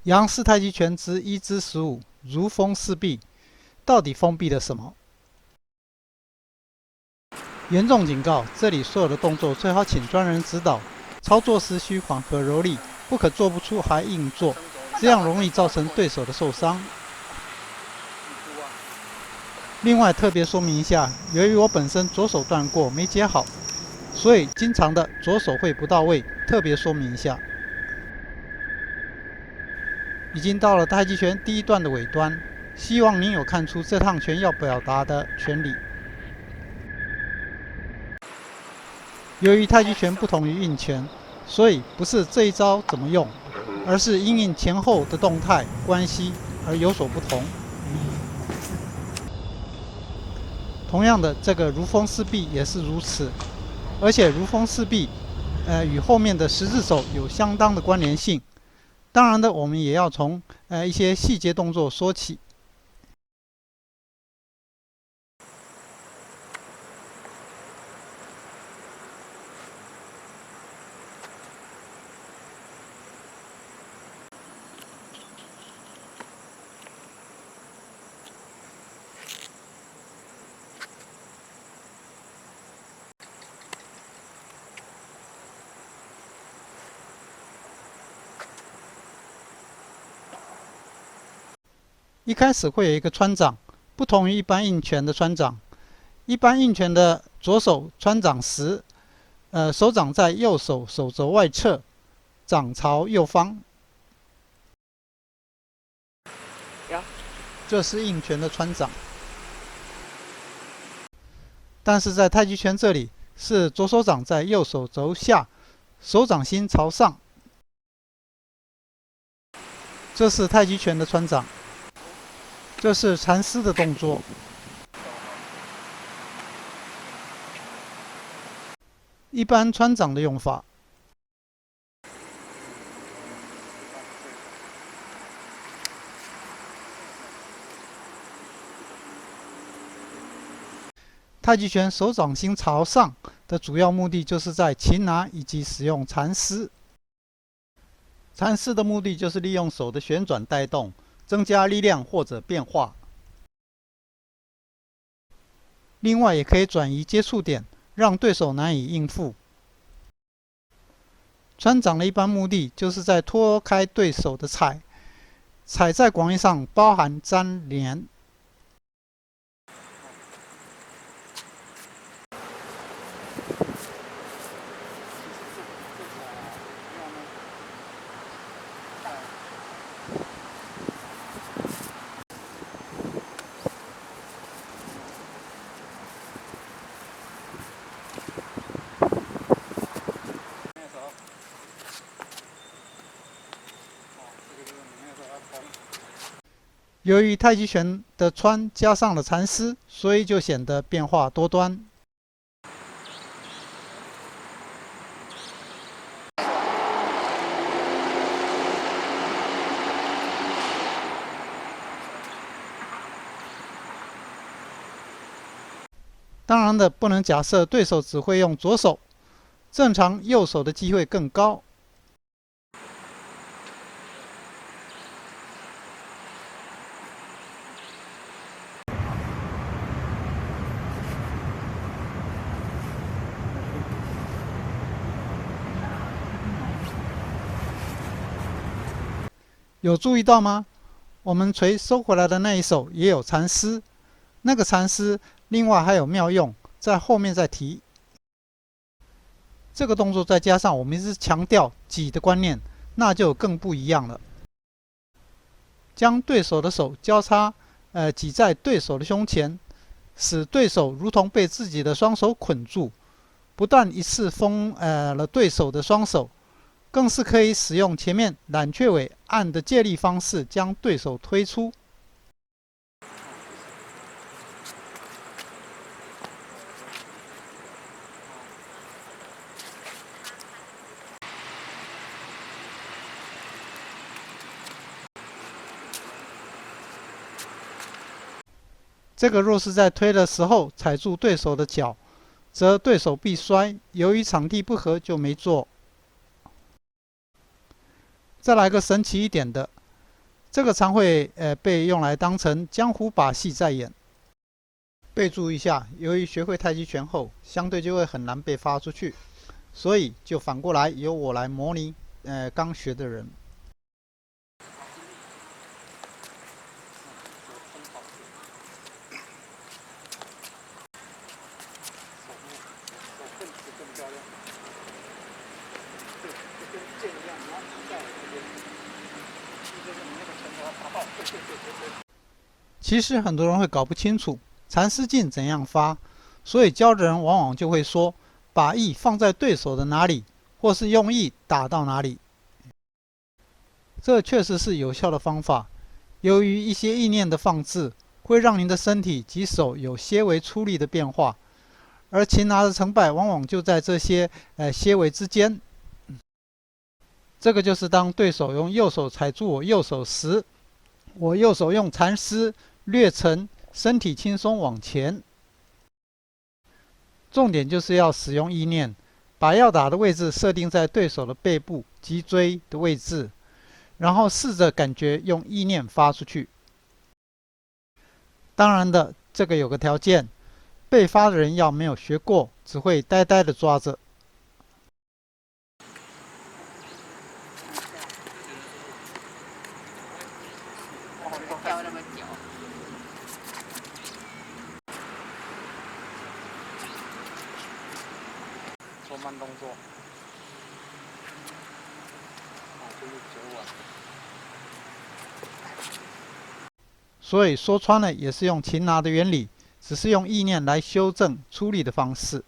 杨氏太极拳之1之15，如封似闭，到底封闭了什么？严重警告：这里所有的动作最好请专人指导，操作时需缓和柔力，不可做不出还硬做，这样容易造成对手的受伤。另外特别说明一下，由于我本身左手断过没接好，所以经常的左手会不到位，特别说明一下。已经到了太极拳第1段的尾端，希望您有看出这趟拳要表达的拳理。由于太极拳不同于硬拳，所以不是这一招怎么用，而是因应前后的动态关系而有所不同。同样的，这个如封似闭也是如此，而且如封似闭，与后面的十字手有相当的关联性。当然的，我们也要从一些细节动作说起。一开始会有一个穿掌，不同于一般硬拳的穿掌。一般硬拳的左手穿掌时，手掌在右手手肘外侧，掌朝右方。这是硬拳的穿掌。但是在太极拳这里，是左手掌在右手肘下，手掌心朝上。这是太极拳的穿掌。这是缠丝的动作。一般穿掌的用法。太极拳手掌心朝上的主要目的就是在擒拿以及使用缠丝。缠丝的目的就是利用手的旋转带动，增加力量或者变化。另外也可以转移接触点，让对手难以应付。穿掌的一般目的就是在脱开对手的踩在广义上包含粘连。由于太极拳的穿加上了缠丝，所以就显得变化多端。当然的，不能假设对手只会用左手，正常右手的机会更高。有注意到吗？我们锤收回来的那一手也有缠丝，那个缠丝另外还有妙用，在后面再提。这个动作再加上我们一直强调挤的观念，那就更不一样了。将对手的手交叉，挤在对手的胸前，使对手如同被自己的双手捆住，不但一次封了对手的双手，更是可以使用前面揽雀尾按的借力方式将对手推出。这个若是在推的时候踩住对手的脚，则对手必摔，由于场地不合就没做。再来个神奇一点的，这个常会被用来当成江湖把戏在演。备注一下，由于学会太极拳后，相对就会很难被发出去，所以就反过来由我来模拟刚学的人。其实很多人会搞不清楚禅师劲怎样发，所以教的人往往就会说，把意放在对手的哪里，或是用意打到哪里。这确实是有效的方法。由于一些意念的放置，会让您的身体及手有些微出力的变化，而擒拿的成败往往就在这些些微之间。这个就是当对手用右手踩住我右手时，我右手用禅师略沉，身体轻松往前。重点就是要使用意念，把要打的位置设定在对手的背部、脊椎的位置，然后试着感觉用意念发出去。当然的，这个有个条件，被发的人要没有学过，只会呆呆的抓着。跳那么久，做慢动作，就是折弯。所以说穿了，也是用擒拿的原理，只是用意念来修正出力的方式。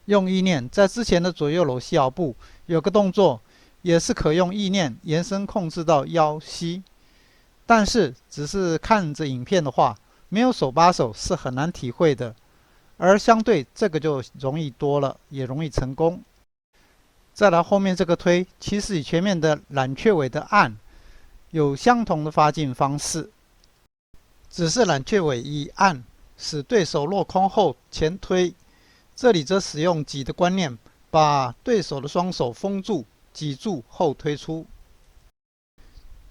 用意念在之前的左右搂膝咬步有个动作，也是可用意念延伸控制到腰膝，但是只是看着影片的话，没有手把手是很难体会的。而相对这个就容易多了，也容易成功。再来后面这个推，其实与前面的揽雀尾的按有相同的发劲方式，只是揽雀尾以按使对手落空后前推，这里则使用挤的观念，把对手的双手封住、挤住后推出。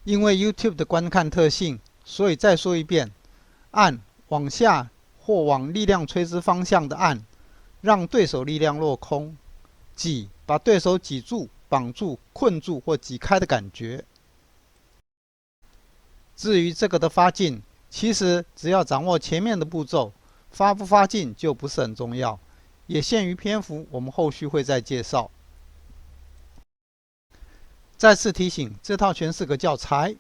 因为 YouTube 的观看特性，所以再说一遍，按往下或往力量垂直方向的按，让对手力量落空；挤把对手挤住、绑住、困住或挤开的感觉。至于这个的发劲，其实只要掌握前面的步骤，发不发劲就不是很重要，也限于篇幅，我们后续会再介绍。再次提醒，这套拳是个教材，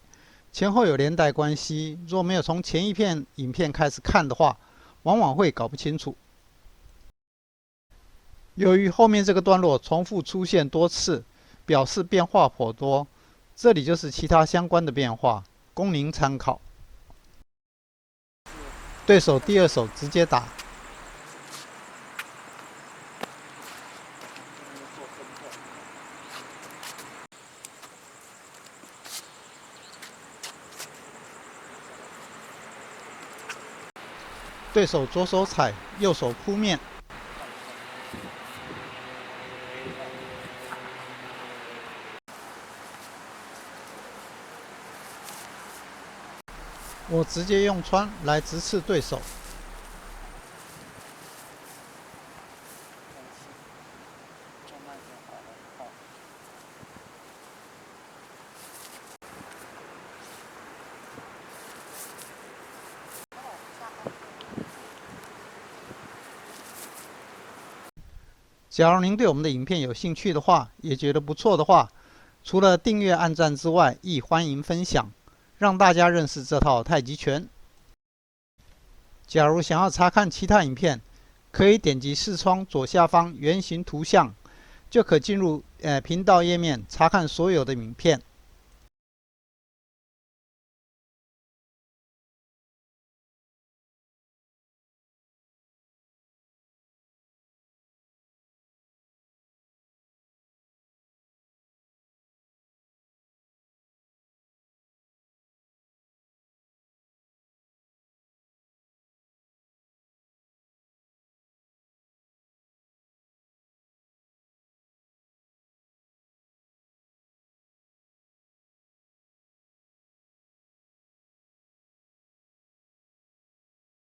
前后有连带关系，若没有从前一片影片开始看的话，往往会搞不清楚。由于后面这个段落重复出现多次，表示变化颇多，这里就是其他相关的变化，供您参考。对手第二手直接打，对手左手踩，右手扑面。我直接用穿来直刺对手。假如您对我们的影片有兴趣的话，也觉得不错的话，除了订阅、按赞之外，亦欢迎分享，让大家认识这套太极拳。假如想要查看其他影片，可以点击视窗左下方圆形图像，就可进入频道页面查看所有的影片。